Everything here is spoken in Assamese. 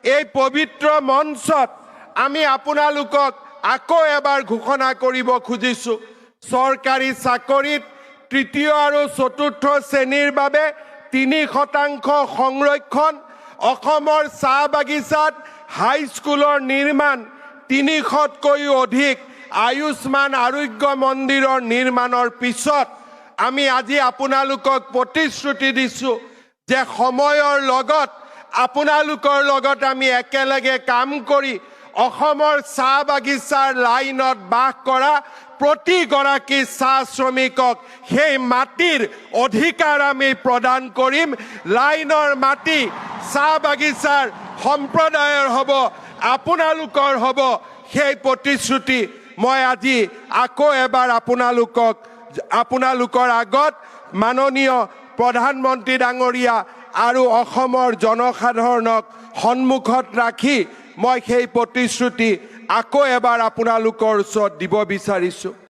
এই পবিত্ৰ মঞ্চত আমি আপোনালোকক আকৌ এবাৰ ঘোষণা কৰিব খুজিছোঁ, চৰকাৰী চাকৰিত তৃতীয় আৰু চতুৰ্থ শ্ৰেণীৰ বাবে 3% সংৰক্ষণ, অসমৰ চাহ বাগিচাত হাইস্কুলৰ নিৰ্মাণ, 300তকৈও অধিক আয়ুষ্মান আৰোগ্য মন্দিৰৰ নিৰ্মাণৰ পিছত আমি আজি আপোনালোকক প্ৰতিশ্ৰুতি দিছোঁ যে সময়ৰ লগত আপোনালোকৰ লগত আমি একেলগে কাম কৰি অসমৰ চাহ বাগিচাৰ লাইনত বাস কৰা প্ৰতিগৰাকী চাহ শ্ৰমিকক সেই মাটিৰ অধিকাৰ আমি প্ৰদান কৰিম। লাইনৰ মাটি চাহ বাগিচাৰ সম্প্ৰদায়ৰ হ'ব, আপোনালোকৰ হ'ব। সেই প্ৰতিশ্ৰুতি মই আজি আকৌ এবাৰ আপোনালোকৰ আগত মাননীয় প্ৰধানমন্ত্ৰী ডাঙৰীয়া আৰু অসমৰ জনসাধাৰণক সন্মুখত ৰাখি মই সেই প্ৰতিশ্ৰুতি আকৌ এবাৰ আপোনালোকৰ ওচৰত দিব বিচাৰিছোঁ।